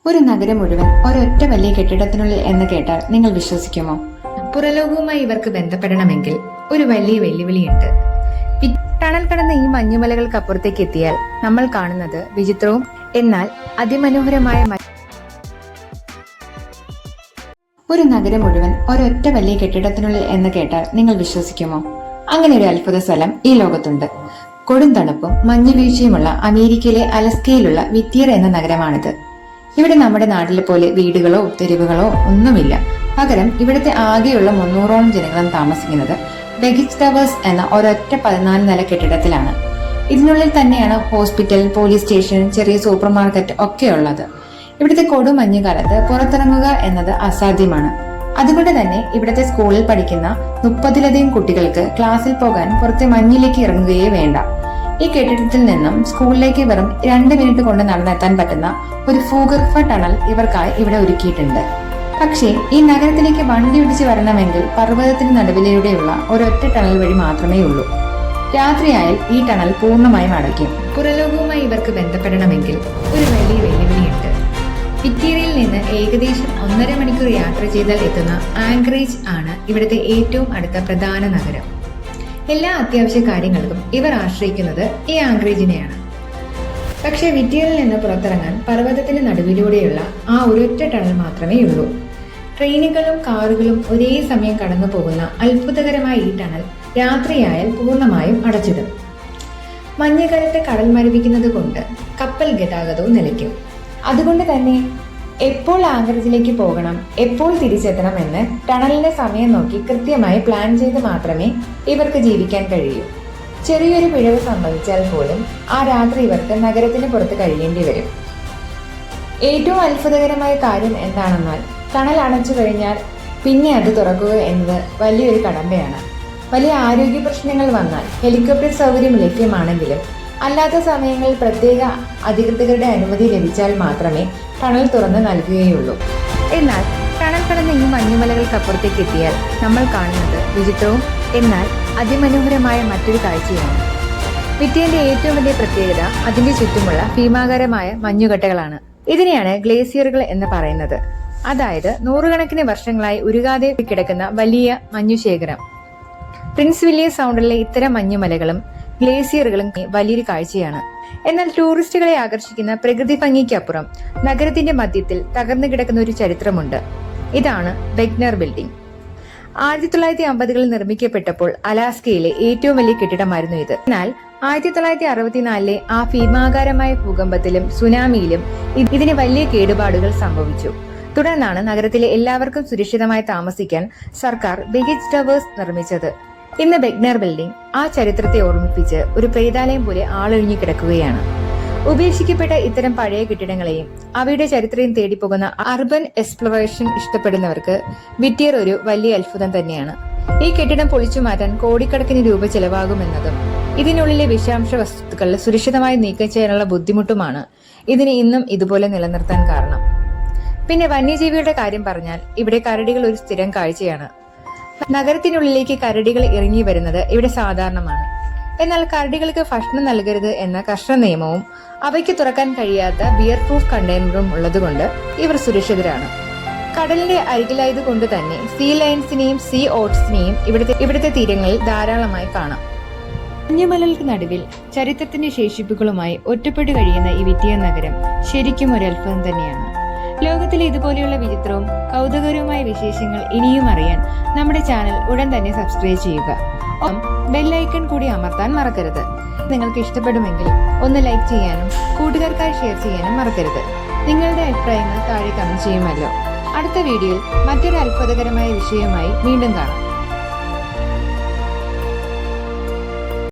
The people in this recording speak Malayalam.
ഒരു നഗരം മുഴുവൻ ഒരൊറ്റ വലിയ കെട്ടിടത്തിനുള്ളിൽ എന്ന് കേട്ടാൽ നിങ്ങൾ വിശ്വസിക്കുമോ? പുറലോകവുമായി ഇവർക്ക് ബന്ധപ്പെടണമെങ്കിൽ ഒരു വലിയ വെല്ലുവിളിയുണ്ട്. ടണൽ കടന്ന് ഈ മഞ്ഞുമലകൾക്കപ്പുറത്തേക്ക് എത്തിയാൽ നമ്മൾ കാണുന്നത് വിചിത്രവും എന്നാൽ അതിമനോഹരമായ ഒരു നഗരം മുഴുവൻ ഒരൊറ്റ വലിയ കെട്ടിടത്തിനുള്ളിൽ എന്ന് കേട്ടാൽ നിങ്ങൾ വിശ്വസിക്കുമോ? അങ്ങനെ ഒരു അത്ഭുത സ്ഥലം ഈ ലോകത്തുണ്ട്. കൊടും തണുപ്പും മഞ്ഞുവീഴ്ചയുമുള്ള അമേരിക്കയിലെ അലസ്കയിലുള്ള വിറ്റിയർ എന്ന നഗരമാണിത്. ഇവിടെ നമ്മുടെ നാട്ടിലെ പോലെ വീടുകളോ തെരുവുകളോ ഒന്നുമില്ല. പകരം ഇവിടുത്തെ ആകെയുള്ള 300ഓളം ജനങ്ങളും താമസിക്കുന്നത് ബെഗിച്ച് ടവേഴ്സ് എന്ന ഒരൊറ്റ 14 നില കെട്ടിടത്തിലാണ്. ഇതിനുള്ളിൽ തന്നെയാണ് ഹോസ്പിറ്റൽ, പോലീസ് സ്റ്റേഷൻ, ചെറിയ സൂപ്പർ മാർക്കറ്റ് ഒക്കെ ഉള്ളത്. ഇവിടുത്തെ കൊടുമഞ്ഞുകാലത്ത് പുറത്തിറങ്ങുക എന്നത് അസാധ്യമാണ്. അതുകൊണ്ട് തന്നെ ഇവിടുത്തെ സ്കൂളിൽ പഠിക്കുന്ന 30ലധികം കുട്ടികൾക്ക് ക്ലാസ്സിൽ പോകാൻ പുറത്തെ മഞ്ഞിലേക്ക് ഇറങ്ങുകയേ വേണ്ട. ഈ കെട്ടിടത്തിൽ നിന്നും സ്കൂളിലേക്ക് വെറും 2 മിനിറ്റ് കൊണ്ട് നടന്നെത്താൻ പറ്റുന്ന ഒരു ഫൂഗർഫ ടണൽ ഇവർക്കായി ഇവിടെ ഒരുക്കിയിട്ടുണ്ട്. പക്ഷേ ഈ നഗരത്തിലേക്ക് വണ്ടി ഇടിച്ച് വരണമെങ്കിൽ പർവ്വതത്തിന് നടുവിലൂടെയുള്ള ഒരൊറ്റ ടണൽ വഴി മാത്രമേ ഉള്ളൂ. രാത്രിയായാൽ ഈ ടണൽ പൂർണ്ണമായും അടയ്ക്കും. പുറലോകവുമായി ഇവർക്ക് ബന്ധപ്പെടണമെങ്കിൽ ഒരു വലിയ വെല്ലുവിളിയുണ്ട്. വിക്ടോറിയയിൽ നിന്ന് ഏകദേശം 1.5 മണിക്കൂർ യാത്ര ചെയ്താൽ എത്തുന്ന ആംഗ്രേജ് ആണ് ഇവിടുത്തെ ഏറ്റവും അടുത്ത പ്രധാന നഗരം. എല്ലാ അത്യാവശ്യ കാര്യങ്ങൾക്കും ഇവർ ആശ്രയിക്കുന്നത് ഈ ആംഗ്രേജിനെയാണ്. പക്ഷേ വിറ്റിയറിൽ നിന്ന് പുറത്തിറങ്ങാൻ പർവ്വതത്തിന് നടുവിലൂടെയുള്ള ആ ഒരൊറ്റ ടണൽ മാത്രമേ ഉള്ളൂ. ട്രെയിനുകളും കാറുകളും ഒരേ സമയം കടന്നു പോകുന്ന അത്ഭുതകരമായ ഈ ടണൽ രാത്രിയായാൽ പൂർണ്ണമായും അടച്ചിടും. മഞ്ഞുകാലത്ത് കടൽ മരവിക്കുന്നത് കൊണ്ട് കപ്പൽ ഗതാഗതവും നിലയ്ക്കും. അതുകൊണ്ട് തന്നെ എപ്പോൾ ആംഗ്രേജിലേക്ക് പോകണം, എപ്പോൾ തിരിച്ചെത്തണം എന്ന് ടണലിന്റെ സമയം നോക്കി കൃത്യമായി പ്ലാൻ ചെയ്ത് മാത്രമേ ഇവർക്ക് ജീവിക്കാൻ കഴിയൂ. ചെറിയൊരു പിഴവ് സംഭവിച്ചാൽ പോലും ആ രാത്രി ഇവർക്ക് നഗരത്തിന് പുറത്ത് കഴിയേണ്ടി വരും. ഏറ്റവും അത്ഭുതകരമായ കാര്യം എന്താണെന്നാൽ ടണൽ അടച്ചു കഴിഞ്ഞാൽ പിന്നെ അത് തുറക്കുക എന്നത് വലിയൊരു കടമ്പയാണ്. വലിയ ആരോഗ്യ പ്രശ്നങ്ങൾ വന്നാൽ ഹെലികോപ്റ്റർ സൗകര്യം ലഭ്യമാണെങ്കിലും അല്ലാത്ത സമയങ്ങളിൽ പ്രത്യേക അധികൃതരുടെ അനുമതി ലഭിച്ചാൽ മാത്രമേ ടണൽ തുറന്ന് നൽകുകയുള്ളൂ. എന്നാൽ ടണൽ കടന്ന് ഈ മഞ്ഞുമലകൾക്കപ്പുറത്തേക്ക് എത്തിയാൽ നമ്മൾ കാണുന്നത് വിചിത്രവും എന്നാൽ അതിമനോഹരമായ മറ്റൊരു കാഴ്ചയാണ്. വിറ്റിയറിന്റെ ഏറ്റവും വലിയ പ്രത്യേകത അതിന്റെ ചുറ്റുമുള്ള ഭീമാകാരമായ മഞ്ഞുകട്ടകളാണ്. ഇതിനെയാണ് ഗ്ലേസിയറുകൾ എന്ന് പറയുന്നത്. അതായത് നൂറുകണക്കിന് വർഷങ്ങളായി ഉരുകാതെ കിടക്കുന്ന വലിയ മഞ്ഞുശേഖരം. പ്രിൻസ് വില്യം സൗണ്ടിലെ ഇത്തരം മഞ്ഞുമലകളും ഗ്ലേസിയറുകളും വലിയൊരു കാഴ്ചയാണ്. എന്നാൽ ടൂറിസ്റ്റുകളെ ആകർഷിക്കുന്ന പ്രകൃതി ഭംഗിക്കപ്പുറം നഗരത്തിന്റെ മധ്യത്തിൽ തകർന്നു കിടക്കുന്ന ഒരു ചരിത്രമുണ്ട്. ഇതാണ് വെഗ്നർ ബിൽഡിംഗ്. 1950കളിൽ നിർമ്മിക്കപ്പെട്ടപ്പോൾ അലാസ്കയിലെ ഏറ്റവും വലിയ കെട്ടിടമായിരുന്നു ഇത്. എന്നാൽ 1964 ആ ഭീമാകാരമായ ഭൂകമ്പത്തിലും സുനാമിയിലും ഇതിന് വലിയ കേടുപാടുകൾ സംഭവിച്ചു. തുടർന്നാണ് നഗരത്തിലെ എല്ലാവർക്കും സുരക്ഷിതമായി താമസിക്കാൻ സർക്കാർ ബെഗിച്ച് ടവേഴ്സ് നിർമ്മിച്ചത്. ഇന്ന് വെഗ്നർ ബിൽഡിംഗ് ആ ചരിത്രത്തെ ഓർമ്മിപ്പിച്ച് ഒരു പ്രേതാലയം പോലെ ആളൊഴിഞ്ഞു കിടക്കുകയാണ്. ഉപേക്ഷിക്കപ്പെട്ട ഇത്തരം പഴയ കെട്ടിടങ്ങളെയും അവയുടെ ചരിത്രം തേടിപ്പോകുന്ന അർബൻ എക്സ്പ്ലോറേഷൻ ഇഷ്ടപ്പെടുന്നവർക്ക് വിറ്റിയർ ഒരു വലിയ അത്ഭുതം തന്നെയാണ്. ഈ കെട്ടിടം പൊളിച്ചു മാറ്റാൻ കോടിക്കണക്കിന് രൂപ ചെലവാകുമെന്നതും ഇതിനുള്ളിലെ വിഷാംശ വസ്തുക്കൾ സുരക്ഷിതമായി നീക്കം ചെയ്യാനുള്ള ബുദ്ധിമുട്ടുമാണ് ഇതിനെ ഇന്നും ഇതുപോലെ നിലനിർത്താൻ കാരണം. പിന്നെ വന്യജീവികളുടെ കാര്യം പറഞ്ഞാൽ ഇവിടെ കരടികൾ ഒരു സ്ഥിരം കാഴ്ചയാണ്. നഗരത്തിനുള്ളിലേക്ക് കരടികൾ ഇറങ്ങി വരുന്നത് ഇവിടെ സാധാരണമാണ്. എന്നാൽ കരടികൾക്ക് ഭക്ഷണം നൽകരുത് എന്ന കർശന നിയമവും അവയ്ക്ക് തുറക്കാൻ കഴിയാത്ത ബിയർ പ്രൂഫ് കണ്ടെയ്നറും ഉള്ളതുകൊണ്ട് ഇവർ സുരക്ഷിതരാണ്. കടലിന്റെ അരികിലായതുകൊണ്ട് തന്നെ സീ ലയൺസിനെയും സീ ഓട്സിനെയും ഇവിടുത്തെ തീരങ്ങളിൽ ധാരാളമായി കാണാം. മഞ്ഞുമലകൾക്ക് നടുവിൽ ചരിത്രത്തിന്റെ ശേഷിപ്പുകളുമായി ഒറ്റപ്പെട്ടു കഴിയുന്ന ഈ വിറ്റിയർ നഗരം ശരിക്കും ഒരു അത്ഭുതം തന്നെയാണ്. ലോകത്തിലെ ഇതുപോലെയുള്ള വിചിത്രവും കൗതുകകരവുമായ വിശേഷങ്ങൾ ഇനിയും അറിയാൻ നമ്മുടെ ചാനൽ ഉടൻ തന്നെ സബ്സ്ക്രൈബ് ചെയ്യുക. ബെല്ലൈക്കൺ കൂടി അമർത്താൻ മറക്കരുത്. നിങ്ങൾക്ക് ഇഷ്ടപ്പെടുമെങ്കിൽ ഒന്ന് ലൈക്ക് ചെയ്യാനും കൂട്ടുകാർക്കായി ഷെയർ ചെയ്യാനും മറക്കരുത്. നിങ്ങളുടെ അഭിപ്രായങ്ങൾ താഴെ കമന്റ് ചെയ്യുമല്ലോ. അടുത്ത വീഡിയോയിൽ മറ്റൊരു അത്ഭുതകരമായ വിഷയവുമായി വീണ്ടും കാണാം.